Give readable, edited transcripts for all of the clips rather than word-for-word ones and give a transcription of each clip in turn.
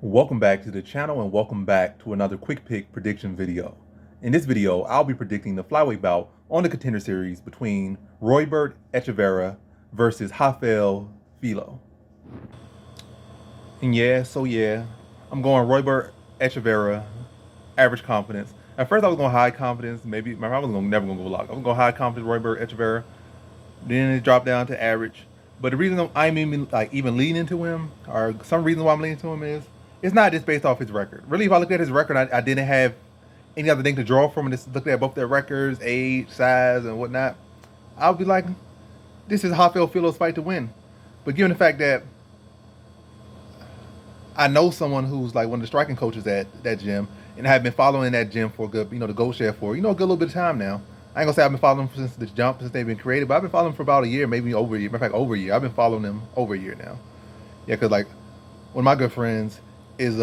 Welcome back to the channel and welcome back to another quick pick prediction video. In this video, I'll be predicting the flyweight bout on the Contender Series between Roybert Echeverria versus Jafel Filho. And I'm going Roybert Echeverria, average confidence. At first I was going high confidence, maybe I was never gonna go lock. I was going high confidence Roybert Echeverria. Then it dropped down to average. But the reason I'm even leaning into him, or some reason why I'm leaning to him, is it's not just based off his record. Really, if I look at his record, I didn't have any other thing to draw from. And just looking at both their records, age, size, and whatnot, I'll be like, this is Jafel Filho's fight to win. But given the fact that I know someone who's like one of the striking coaches at that gym, and I have been following that gym for a good, the Gold Share for a good little bit of time now. I ain't gonna say I've been following them since the jump, since they've been created, but I've been following them for about a year, maybe over a year. Matter of fact, over a year. I've been following them over a year now. Yeah, because like one of my good friends is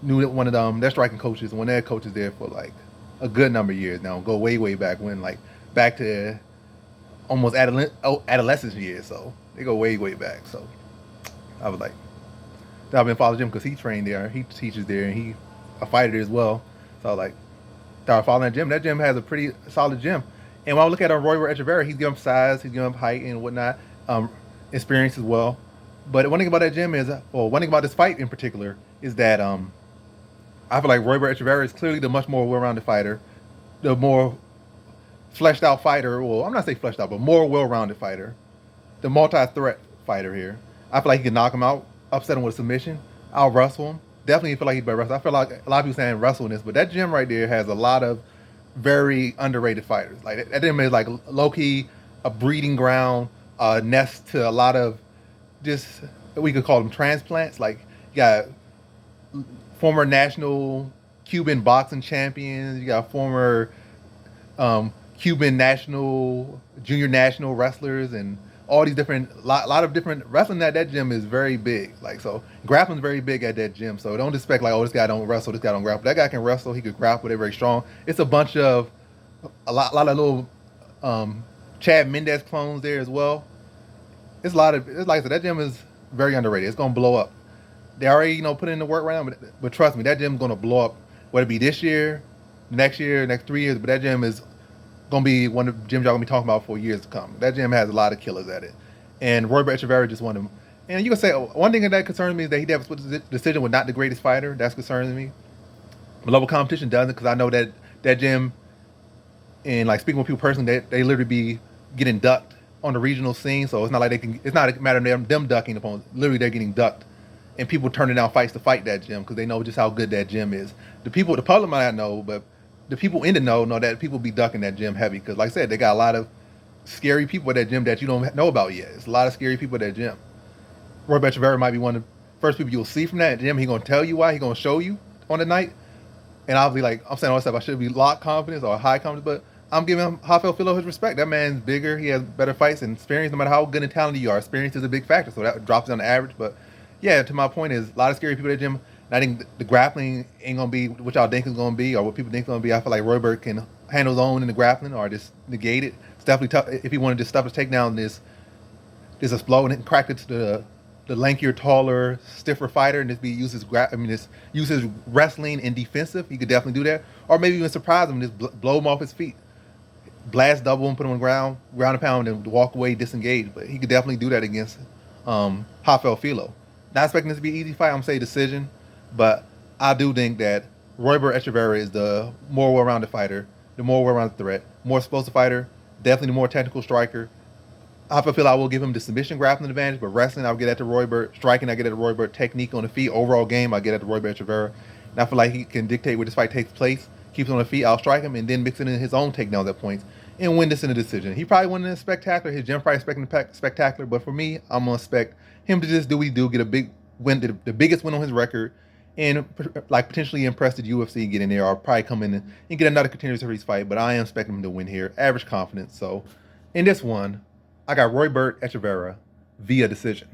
knew one of them, their striking coaches, and one of their coaches there for like a good number of years now. Go way back when, like back to almost adolescence years. So they go way back. So I was like, I've been following him because he trained there, he teaches there, and he a fighter as well. So I was like, started following that gym. That gym has a pretty solid gym. And when I look at Roybert Echeverria, he's giving him size, he's giving him height and whatnot, experience as well. But one thing about that gym is, well, one thing about this fight in particular is that I feel like Roybert Echeverria is clearly the much more well-rounded fighter, the more fleshed out fighter. Well, I'm not saying fleshed out, but more well-rounded fighter, the multi-threat fighter here. I feel like he can knock him out, upset him with a submission. I'll wrestle him. Definitely feel like he's better wrestler. I feel like a lot of people saying wrestling this, but that gym right there has a lot of very underrated fighters. Like that gym is like low-key a breeding ground, nest to a lot of just, we could call them transplants. Like you got former national Cuban boxing champions, you got former Cuban national, junior national wrestlers, and all these different, lot of different wrestling at that gym is very big. Like, so grappling's very big at that gym. So don't expect like, oh, this guy don't wrestle, this guy don't grapple. That guy can wrestle, he could grapple, they're very strong. It's a bunch of, a lot of little Chad Mendez clones there as well. It's a lot of, it's like I said, that gym is very underrated. It's gonna blow up. They already, put in the work right now, but trust me, that gym's gonna blow up. Whether it be this year, next year, next 3 years, but that gym is gonna be one of the gyms y'all gonna be talking about for years to come. That gym has a lot of killers at it, and Roybert Echeverria just one of them. And you can say one thing that concerns me is that he did a decision with not the greatest fighter. That's concerning me. But level competition doesn't, because I know that that gym, and like speaking with people personally, they literally be getting ducked on the regional scene. So it's not like they can. It's not a matter of them ducking opponents. Literally, they're getting ducked, and people turning down fights to fight that gym because they know just how good that gym is. The public might not know, but the people in the know that people be ducking that gym heavy because, like I said, they got a lot of scary people at that gym that you don't know about yet. It's a lot of scary people at that gym. Roybert Echeverria might be one of the first people you'll see from that gym. He's gonna tell you why. He's gonna show you on the night, and I'll be like, I'm saying all this stuff. I should be locked confidence or high confidence, but I'm giving Jafel Filho his respect. That man's bigger. He has better fights and experience. No matter how good and talented you are, experience is a big factor. So that drops down the average. But yeah, to my point is a lot of scary people at the gym. And I think the grappling ain't gonna be what y'all think it's gonna be or what people think it's gonna be. I feel like Roybert can handle his own in the grappling or just negate it. It's definitely tough if he wanted to stuff his takedown. This explode and crack it to the lankier, taller, stiffer fighter, and just use his wrestling and defensive. He could definitely do that, or maybe even surprise him, and just blow him off his feet. Blast double him, put him on the ground and pound, and walk away, disengage. But he could definitely do that against Jafel Filho. Not expecting this to be an easy fight. I'm gonna say decision, but I do think that Roybert Echeverria is the more well-rounded fighter, the more well-rounded threat, more explosive fighter, definitely the more technical striker. I feel I will give him the submission grappling advantage, but wrestling I'll get at the Roybert, striking I get at the Roybert, technique on the feet, overall game I get at the Roybert Echeverria. And I feel like he can dictate where this fight takes place. Keeps on the feet, I'll strike him, and then mix it in his own takedowns at points and win this in a decision. He probably won in a spectacular. His gym probably expecting spectacular, but for me, I'm gonna expect him to just do what he do, get a big win, the biggest win on his record, and like potentially impress the UFC, get in there, or probably come in and get another Contender Series fight. But I am expecting him to win here, average confidence. So in this one, I got Roybert Echeverria via decision.